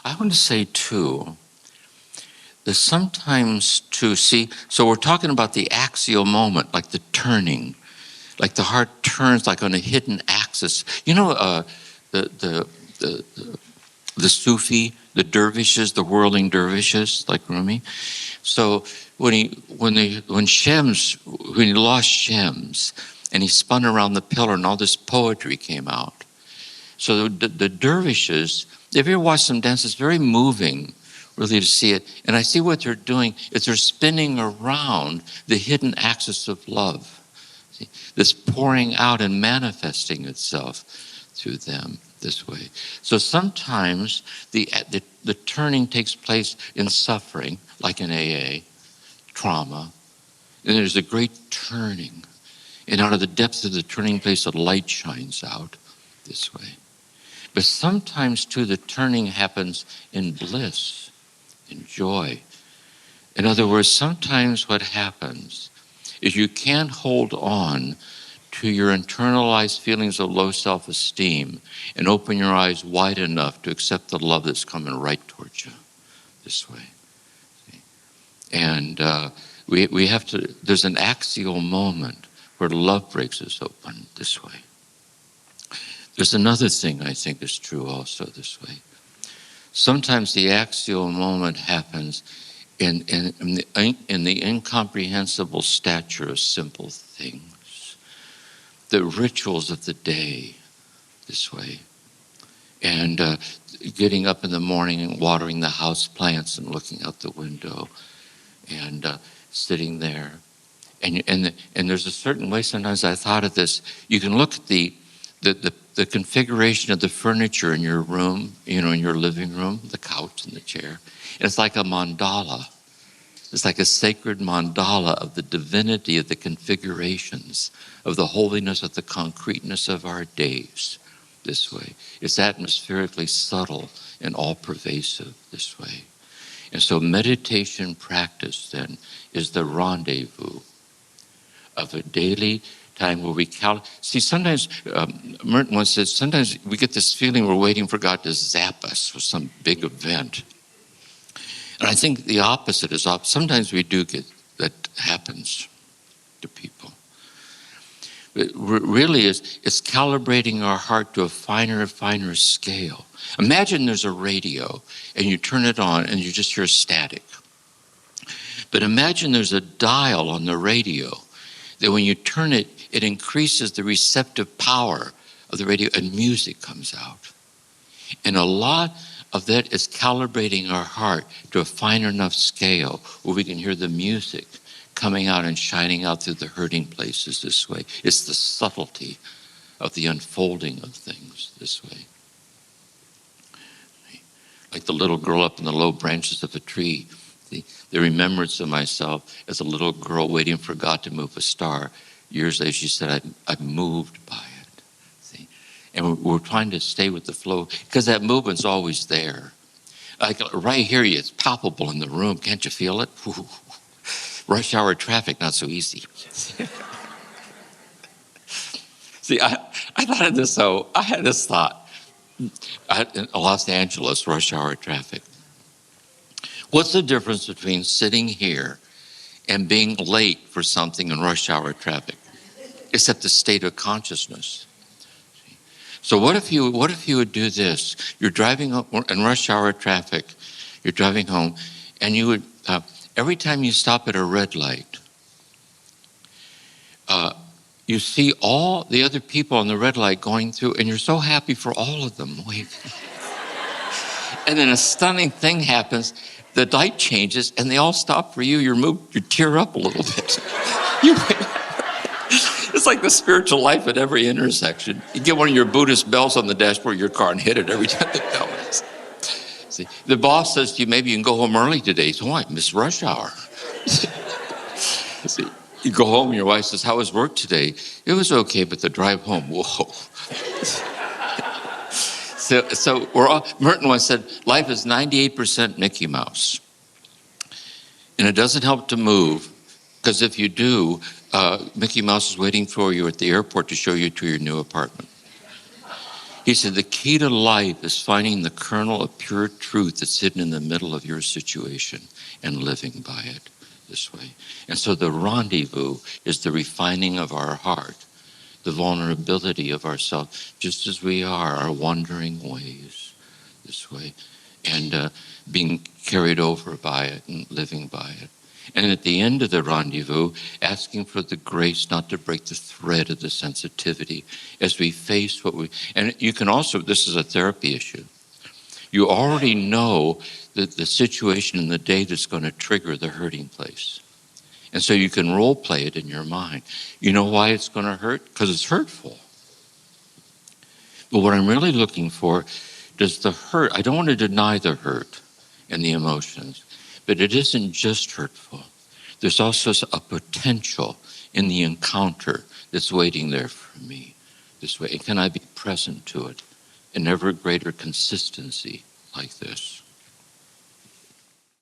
I want to say, too, that sometimes to see, so we're talking about the axial moment, like the turning, like the heart turns like on a hidden axis. You know, the Sufi, the dervishes, the whirling dervishes, like Rumi. So when he lost Shems, and he spun around the pillar, and all this poetry came out. So the dervishes, if you ever watch them dance, it's very moving, really, to see it. And I see what they're doing is they're spinning around the hidden axis of love. See, this pouring out and manifesting itself through them this way. So sometimes the turning takes place in suffering, like in AA, trauma, and there's a great turning. And out of the depths of the turning place, a light shines out this way. But sometimes, too, the turning happens in bliss, in joy. In other words, sometimes what happens is you can't hold on to your internalized feelings of low self-esteem and open your eyes wide enough to accept the love that's coming right towards you this way. And we have to, there's an axial moment where love breaks us open this way. There's another thing I think is true also this way. Sometimes the axial moment happens in the incomprehensible stature of simple things, the rituals of the day this way, and getting up in the morning and watering the house plants and looking out the window and sitting there. And there's a certain way, sometimes I thought of this, you can look at the configuration of the furniture in your room, in your living room, the couch and the chair. And it's like a mandala. It's like a sacred mandala of the divinity of the configurations, of the holiness of the concreteness of our days this way. It's atmospherically subtle and all-pervasive this way. And so meditation practice then is the rendezvous of a daily time where we see, sometimes, Merton once said, sometimes we get this feeling we're waiting for God to zap us with some big event. And I think the opposite is sometimes we do get that happens to people. But really it's calibrating our heart to a finer scale. Imagine there's a radio and you turn it on and you just hear static. But imagine there's a dial on the radio that when you turn it, it increases the receptive power of the radio and music comes out. And a lot of that is calibrating our heart to a finer enough scale where we can hear the music coming out and shining out through the hurting places this way. It's the subtlety of the unfolding of things this way. Like the little girl up in the low branches of a tree, the remembrance of myself as a little girl waiting for God to move a star. Years later, she said, I'm moved by it. See? And we're trying to stay with the flow because that movement's always there. Like right here, it's palpable in the room. Can't you feel it? Ooh. Rush hour traffic, not so easy. See, I thought of this, though. I had this thought. In Los Angeles, rush hour traffic. What's the difference between sitting here and being late for something in rush hour traffic? Except the state of consciousness. So what if you would do this? You're driving in rush hour traffic, you're driving home, and you would, every time you stop at a red light, you see all the other people on the red light going through, and you're so happy for all of them waving. And then a stunning thing happens. The light changes, and they all stop for you. You tear up a little bit. It's like the spiritual life at every intersection. You get one of your Buddhist bells on the dashboard of your car and hit it every time the bell rings. See, the boss says to you, maybe you can go home early today. So why? Miss rush hour. See, you go home and your wife says, how was work today? It was okay, but the drive home, whoa. So Merton once said, life is 98% Mickey Mouse. And it doesn't help to move, because if you do, Mickey Mouse is waiting for you at the airport to show you to your new apartment. He said, the key to life is finding the kernel of pure truth that's hidden in the middle of your situation and living by it this way. And so the rendezvous is the refining of our heart, the vulnerability of ourselves, just as we are, our wandering ways this way, and being carried over by it and living by it. And at the end of the rendezvous, asking for the grace not to break the thread of the sensitivity as we face what we, and you can also, this is a therapy issue. You already know that the situation in the day that's going to trigger the hurting place. And so you can role play it in your mind. You know why it's going to hurt? Because it's hurtful. But what I'm really looking for, does the hurt, I don't want to deny the hurt and the emotions, but it isn't just hurtful. There's also a potential in the encounter that's waiting there for me this way. And can I be present to it in ever greater consistency like this?